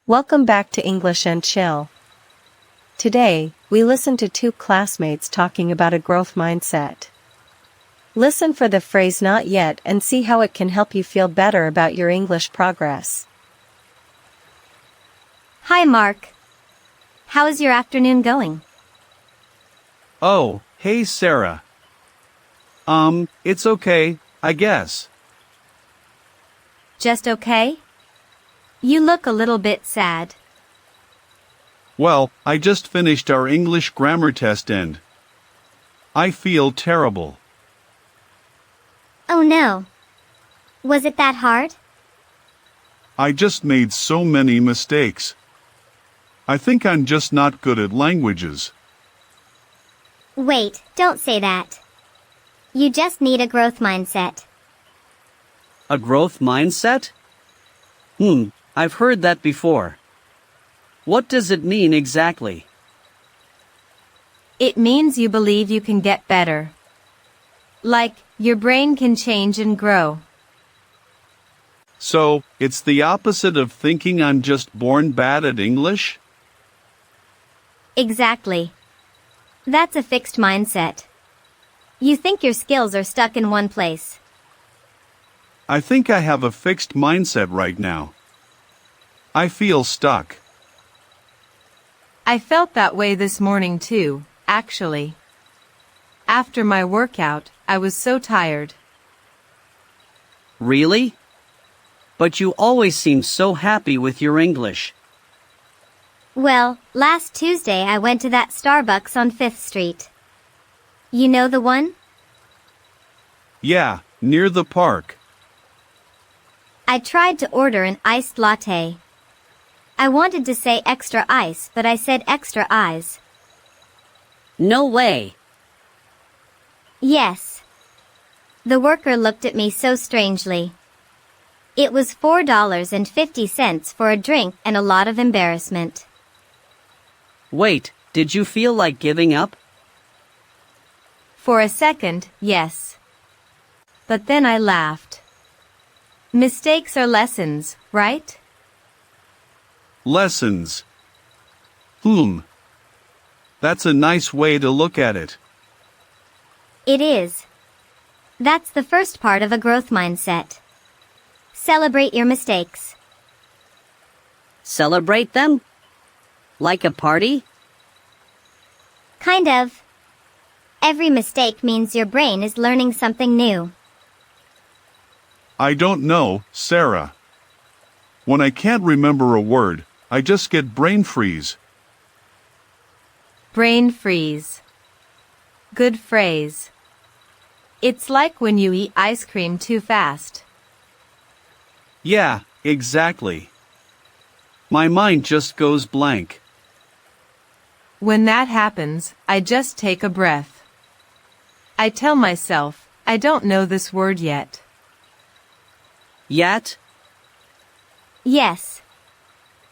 Welcome back to English and Chill. Today, we listen to two classmates talking about a growth mindset. Listen for the phrase "not yet" and see how it can help you feel better about your English progress. Hi, Mark. How is your afternoon going? Oh, hey Sarah. It's okay, I guess. Just okay? You look a little bit sad. Well, I just finished our English grammar test and I feel terrible. Oh no. Was it that hard? I just made so many mistakes. I think I'm just not good at languages. Wait, don't say that. You just need a growth mindset. A growth mindset? I've heard that before. What does it mean exactly? It means you believe you can get better. Like, your brain can change and grow. So, it's the opposite of thinking I'm just born bad at English? Exactly. That's a fixed mindset. You think your skills are stuck in one place. I think I have a fixed mindset right now. I feel stuck. I felt that way this morning too, actually. After my workout, I was so tired. Really? But you always seem so happy with your English. Well, last Tuesday I went to that Starbucks on 5th Street. You know the one? Yeah, near the park. I tried to order an iced latte. I wanted to say extra ice, but I said extra eyes. No way. Yes. The worker looked at me so strangely. It was $4.50 for a drink and a lot of embarrassment. Wait, did you feel like giving up? For a second, yes. But then I laughed. Mistakes are lessons, right? Lessons. That's a nice way to look at it. It is. That's the first part of a growth mindset. Celebrate your mistakes. Celebrate them? Like a party? Kind of. Every mistake means your brain is learning something new. I don't know, Sarah. When I can't remember a word, I just get brain freeze. Brain freeze. Good phrase. It's like when you eat ice cream too fast. Yeah, exactly. My mind just goes blank. When that happens, I just take a breath. I tell myself, I don't know this word yet. Yet? Yes.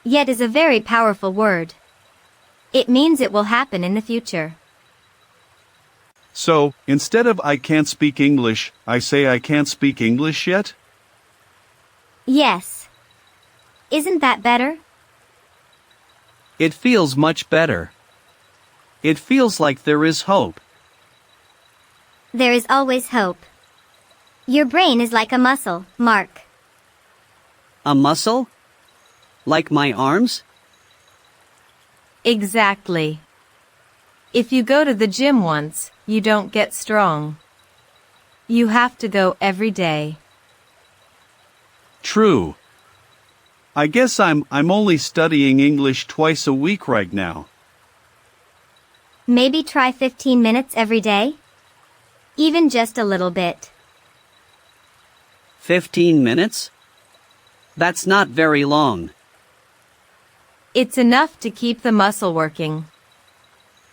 Yet is a very powerful word. It means it will happen in the future. So, instead of I can't speak English, I say I can't speak English yet? Yes. Isn't that better? It feels much better. It feels like there is hope. There is always hope. Your brain is like a muscle, Mark. A muscle? Like my arms? Exactly. If you go to the gym once, you don't get strong. You have to go every day. True. I guess I'm only studying English twice a week right now. Maybe try 15 minutes every day? Even just a little bit. 15 minutes? That's not very long. It's enough to keep the muscle working.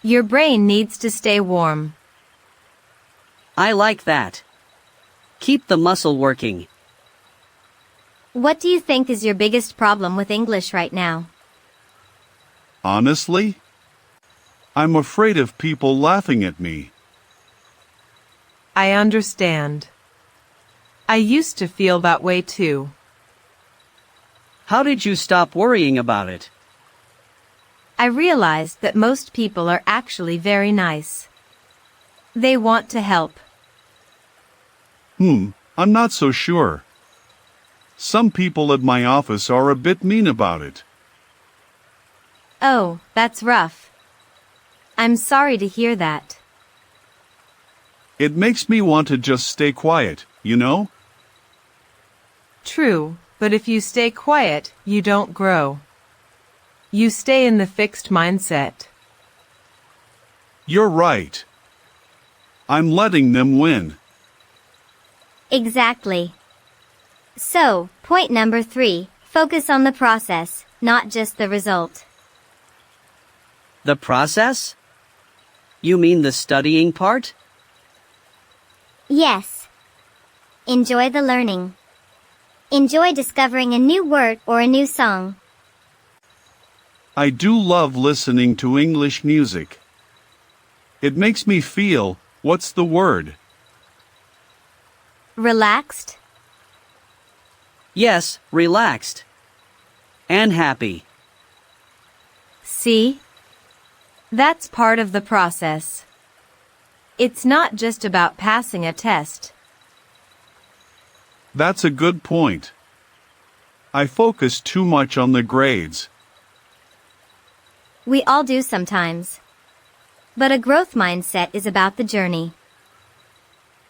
Your brain needs to stay warm. I like that. Keep the muscle working. What do you think is your biggest problem with English right now? Honestly? I'm afraid of people laughing at me. I understand. I used to feel that way too. How did you stop worrying about it? I realized that most people are actually very nice. They want to help. I'm not so sure. Some people at my office are a bit mean about it. Oh, that's rough. I'm sorry to hear that. It makes me want to just stay quiet, you know? True, but if you stay quiet, you don't grow. You stay in the fixed mindset. You're right. I'm letting them win. Exactly. So, point number 3, focus on the process, not just the result. The process? You mean the studying part? Yes. Enjoy the learning. Enjoy discovering a new word or a new song. I do love listening to English music. It makes me feel, what's the word? Relaxed? Yes, relaxed. And happy. See? That's part of the process. It's not just about passing a test. That's a good point. I focus too much on the grades. We all do sometimes. But a growth mindset is about the journey.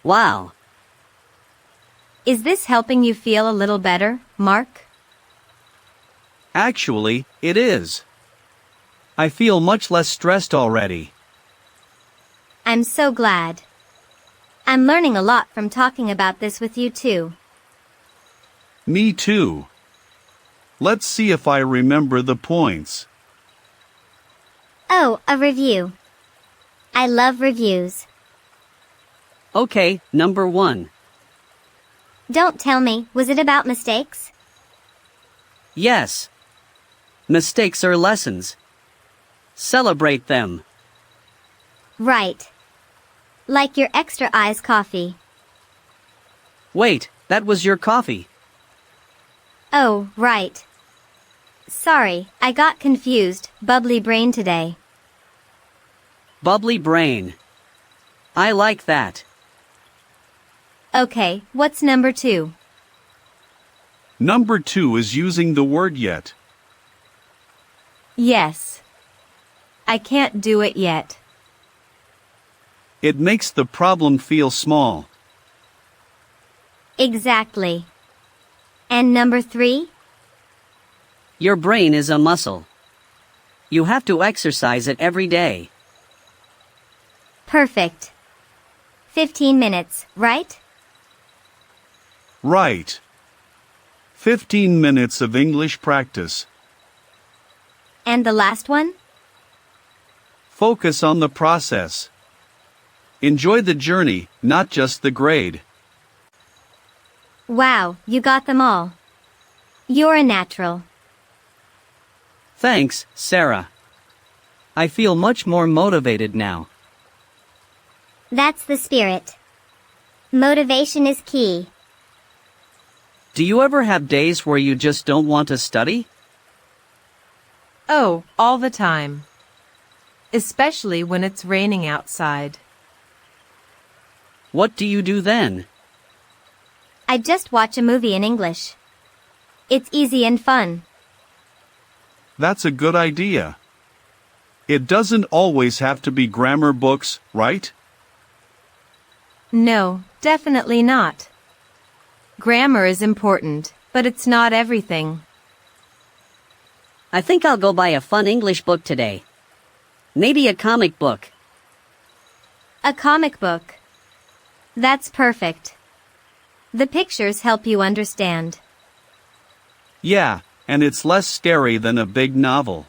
Wow. Is this helping you feel a little better, Mark? Actually, it is. I feel much less stressed already. I'm so glad. I'm learning a lot from talking about this with you too. Me too. Let's see if I remember the points. Oh, a review. I love reviews. Okay, number 1. Don't tell me, was it about mistakes? Yes. Mistakes are lessons. Celebrate them. Right. Like your extra iced coffee. Wait, that was your coffee. Oh, right. Sorry, I got confused, bubbly brain today. Bubbly brain. I like that. Okay, what's number 2? Number 2 is using the word yet. Yes. I can't do it yet. It makes the problem feel small. Exactly. And number 3? Your brain is a muscle. You have to exercise it every day. Perfect. 15 minutes, right? Right. 15 minutes of English practice. And the last one? Focus on the process. Enjoy the journey, not just the grade. Wow, you got them all. You're a natural. Thanks, Sarah. I feel much more motivated now. That's the spirit. Motivation is key. Do you ever have days where you just don't want to study? Oh, all the time. Especially when it's raining outside. What do you do then? I just watch a movie in English. It's easy and fun. That's a good idea. It doesn't always have to be grammar books, right? No, definitely not. Grammar is important, but it's not everything. I think I'll go buy a fun English book today. Maybe a comic book. A comic book. That's perfect. The pictures help you understand. Yeah, and it's less scary than a big novel.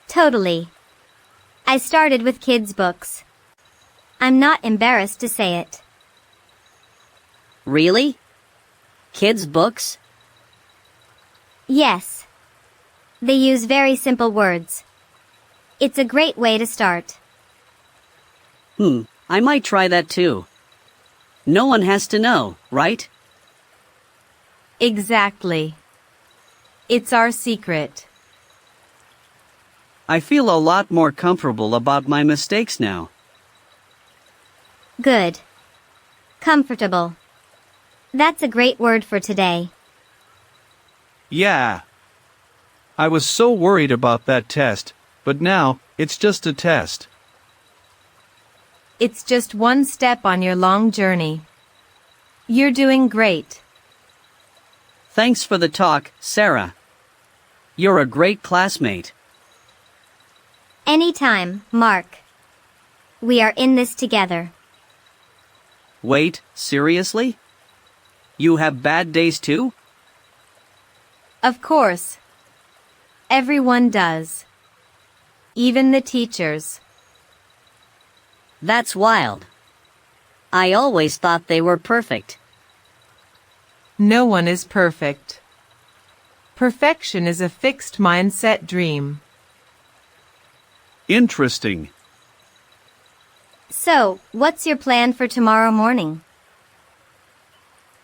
Totally. I started with kids' books. I'm not embarrassed to say it. Really? Kids' books? Yes. They use very simple words. It's a great way to start. I might try that too. No one has to know, right? Exactly. It's our secret. I feel a lot more comfortable about my mistakes now. Good. Comfortable. That's a great word for today. Yeah. I was so worried about that test, but now, it's just a test. It's just one step on your long journey. You're doing great. Thanks for the talk, Sarah. You're a great classmate. Anytime, Mark. We are in this together. Wait, seriously? You have bad days too? Of course. Everyone does. Even the teachers. That's wild. I always thought they were perfect. No one is perfect. Perfection is a fixed mindset dream. Interesting. So, what's your plan for tomorrow morning?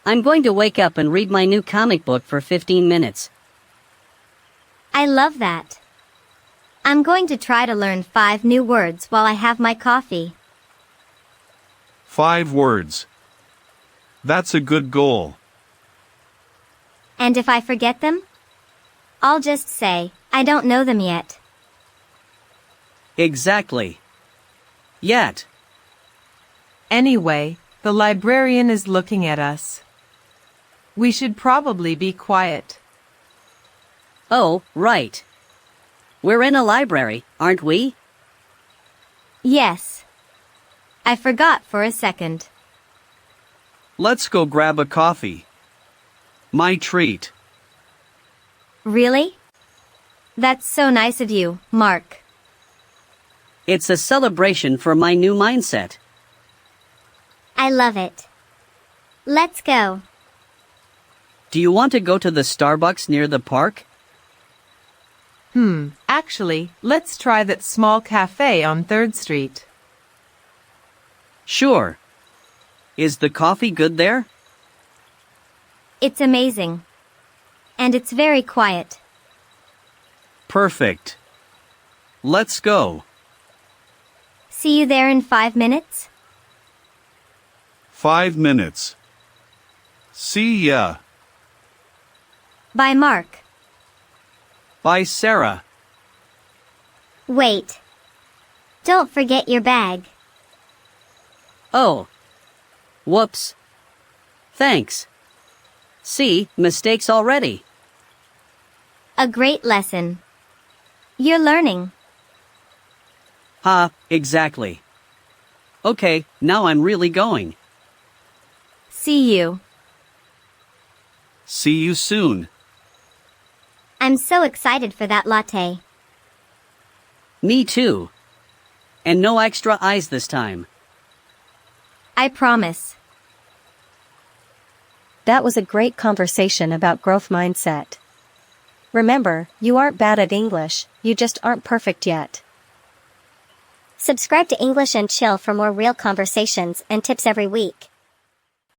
I'm going to wake up and read my new comic book for 15 minutes. I love that. I'm going to try to learn 5 new words while I have my coffee. 5 words. That's a good goal. And if I forget them? I'll just say, I don't know them yet. Exactly. Yet. Anyway, the librarian is looking at us. We should probably be quiet. Oh, right. We're in a library, aren't we? Yes. I forgot for a second. Let's go grab a coffee. My treat. Really? That's so nice of you, Mark. It's a celebration for my new mindset. I love it. Let's go. Do you want to go to the Starbucks near the park? Actually, let's try that small cafe on 3rd Street. Sure. Is the coffee good there? It's amazing. And it's very quiet. Perfect. Let's go. See you there in 5 minutes? 5 minutes. See ya. Bye, Mark. Bye, Sarah. Wait. Don't forget your bag. Oh. Whoops. Thanks. See, mistakes already. A great lesson. You're learning. Exactly. Okay, now I'm really going. See you. See you soon. I'm so excited for that latte. Me too. And no extra eyes this time. I promise. That was a great conversation about growth mindset. Remember, you aren't bad at English, you just aren't perfect yet. Subscribe to English and Chill for more real conversations and tips every week.